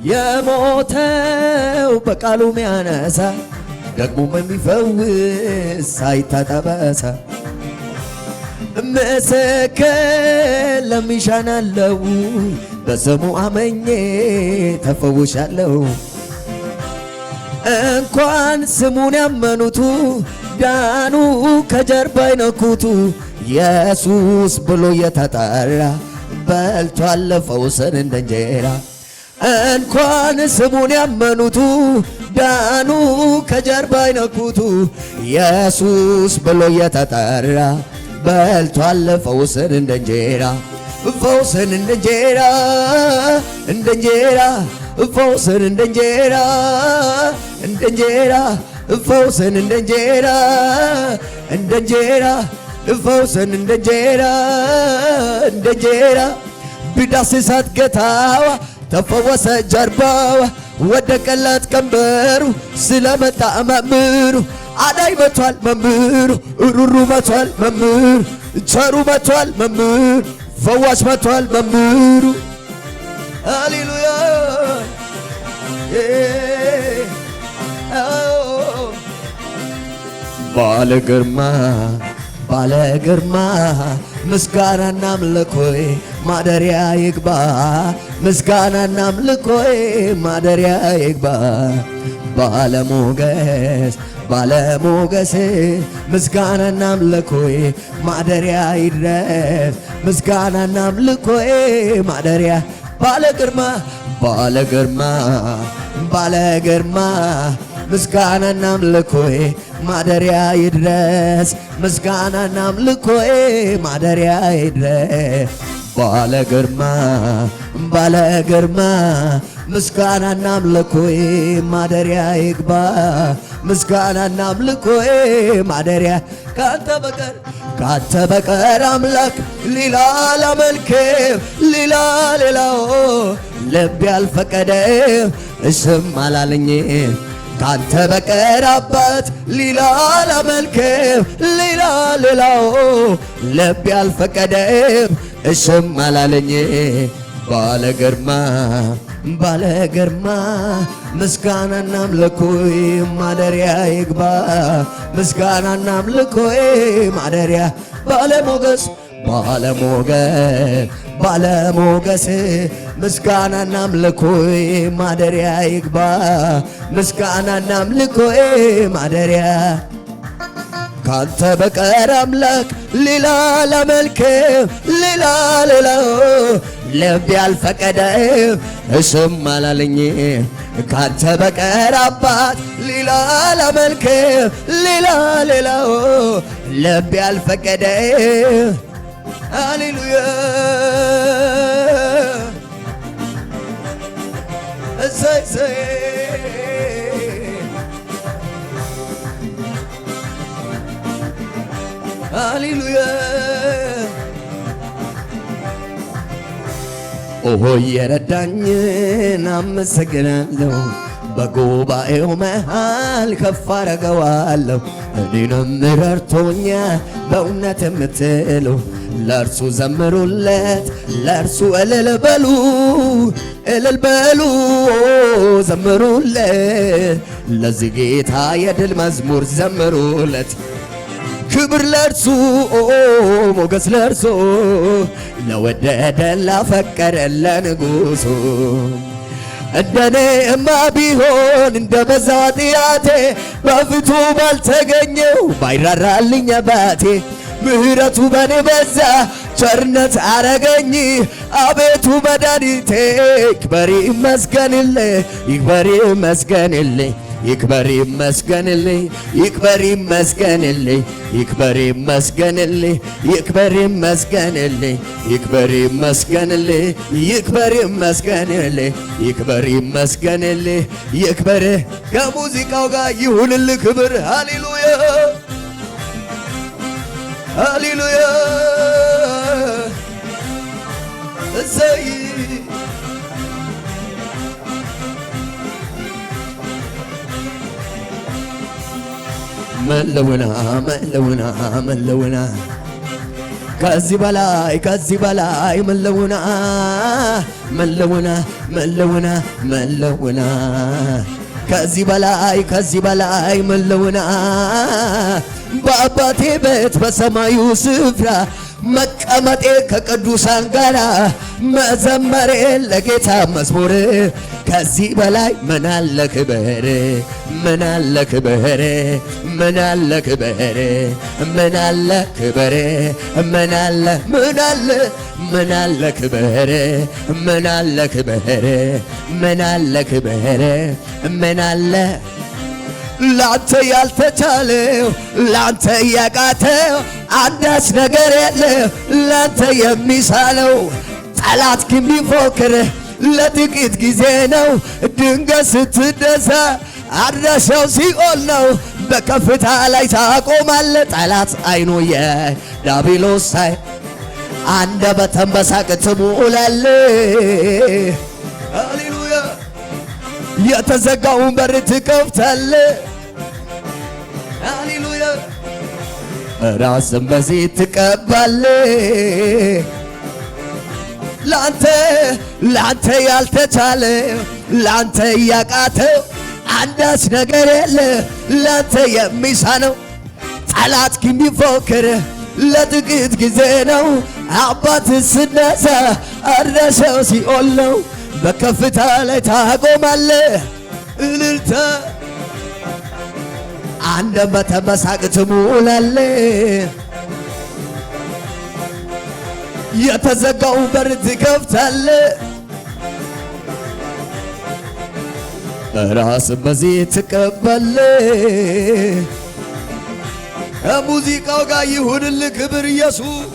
የሞተው በቃሉ ሚያነሳ ደግሞ የሚፈውስ ሳይታጠበሳ ምስክር ለሚሻናለው በስሙ አመኜ ተፈውሻለሁ። እንኳን ስሙን ያመኑቱ ዳኑ ከጀርባ ይነኩቱ ኢየሱስ ብሎ የተጠራ በልቷል ፈውስን እንደ እንጀራ። እንኳን ስሙን ያመኑቱ ዳኑ ከጀርባ ይነኩቱ ኢየሱስ ብሎ የተጠራ በልቷል ፈውስን እንደ እንጀራ። ፈውስን እንደ እንጀራ እንደ እንጀራ ፈውስን እንደ እንጀራ እንደ እንጀራ ፈውስን እንደ እንጀራ እንደ እንጀራ ፈውስን እንደ እንጀራ እንደ እንጀራ ቢዳስሳት ጌታዋ ተፈወሰ ጀርባዋ ወደቀላት ቀንበሩ ስለመጣ መምህሩ አዳኝ መቷል መምህሩ ሩሩ መቷል መምህሩ ቸሩ መቷል መምህሩ ፈዋሽ መቷል መምህሩ ሃሌሉያ ባለ ግርማ ባለ ግርማ ምስጋናና አምልኮዬ ማደሪያ ይግባ ምስጋናና አምልኮዬ ማደሪያ ይግባ ባለሞገስ ባለሞገስ ምስጋናና አምልኮዬ ማደሪያ ይድረስ ምስጋናና አምልኮዬ ማደሪያ ባለ ግርማ ባለ ግርማ ባለ ግርማ ምስጋናና አምልኮዬ ማደሪያ ይድረስ ምስጋናና አምልኮዬ ማደሪያ ይድረስ ባለ ግርማ ባለ ግርማ ምስጋናና አምልኮዬ ማደሪያ ይግባ ምስጋናና አምልኮዬ ማደሪያ ካንተ በቀር አምላክ ሌላ አላመልክም ሌላው ልቤ አልፈቀደም እሽም አላለኝም ካንተ በቀር አባት ሌላ አላመልክም ሌላው ልቤ አልፈቀደም እሽም አላለኝም ባለ ግርማ ባለ ግርማ ምስጋናና አምልኮዬ ማደሪያ ይግባ ምስጋናና አምልኮዬ ማደሪያ ባለሞገስ ባለሞገስ ባለሞገስ ምስጋናና አምልኮዬ ማደሪያ ይግባ ምስጋናና አምልኮዬ ማደሪያ ካንተ በቀር አምላክ ሌላ አላመልክም ሌላው ልቤ አልፈቀደም እሽም አላለኝም ካንተ በቀር አባት ሌላ አላመልክም ሌላው ልቤ አልፈቀደም ሃሌሉያ እሰይ ሃሌሉያ ኦሆ የረዳኝን አመሰግናለሁ በጉባኤው መሃል ከፍ አረገዋለሁ እኔንም ረድቶኛል በእውነት የምትሉ ለእርሱ ዘምሩለት ለእርሱ እልል በሉ ዘምሩለት ለዚህ ጌታ የድል መዝሙር ዘምሩለት ክብር ለእርሱ ሞገስ ለእርሱ ለወደደ ላፈቀረ ለንጉሡ እንደኔማ ቢሆን እንደ በዛ ኃጢአቴ በፊቱ ባልተገኘው ባይራራልኝ አባቴ ምሕረቱ በኔ በዛ ቸርነት አረገኝ አቤቱ መድኃኒቴ ይክበር ይመስገንልህ ይክበር ይመስገንልህ ይክበር ይመስገንልህ ይክበር ይመስገንልህ ይክበር ይመስገንልህ ይክበር ይመስገንልህ ይክበር ይመስገንልህ ይክበር ይመስገንልህ ይክበር ይመስገንልህ ይክበር ከሙዚቃው ጋር ይሁንልህ ክብር ሃሌሉያ ሃሌሉያ እሰይ መለውና ከዚህ በላይ መለውና ከዚህ በላይ መለውና በአባቴ ቤት በሰማዩ ስፍራ መቀመጤ ከቅዱሳን ጋር መዘመሬ ለጌታ መዝሙር ከዚህ በላይ ምን አለ ክብር ምን አለ ክብር ምን አለ ክብር ምን አለ ክብር ምን አለ ምን አለ ምን አለ ክብር ምን አለ ክብር ምን አለ ክብር ምን አለ ላንተ ያልተቻለው ላንተ ያቃተው አንዳች ነገር የለም ላንተ የሚሳለው ጠላት ግን ቢፎክር ለጥቂት ጊዜ ነው ድንገት ስትነሳ አድራሻው ሲኦል ነው በከፍታ ላይ ታቆማለህ ጠላት አይኑ የዳቢሎስ ሳይ አንደበትህን በሳቅ ትሞላለህ ሃሌሉያ የተዘጋውን በር ትከፍታለህ ሃሌሉያ ራስን በዘይት ትቀባለህ ላንተ ያልተቻለው ላንተ ያቃተው አንዳች ነገር የለ ላንተ የሚሳነው ጠላት ግን ቢፎክር ለጥቂት ጊዜ ነው አባት ስነሳ አድራሻው ሲኦል ነው በከፍታ ላይ ታቆማለህ እልልታ አንደበትህን በሳቅ ትሞላለህ የተዘጋው በር ትከፍታለህ ራስን በዘይት ትቀባለህ ከሙዚቃው ጋር ይሁንልህ ክብር ኢየሱስ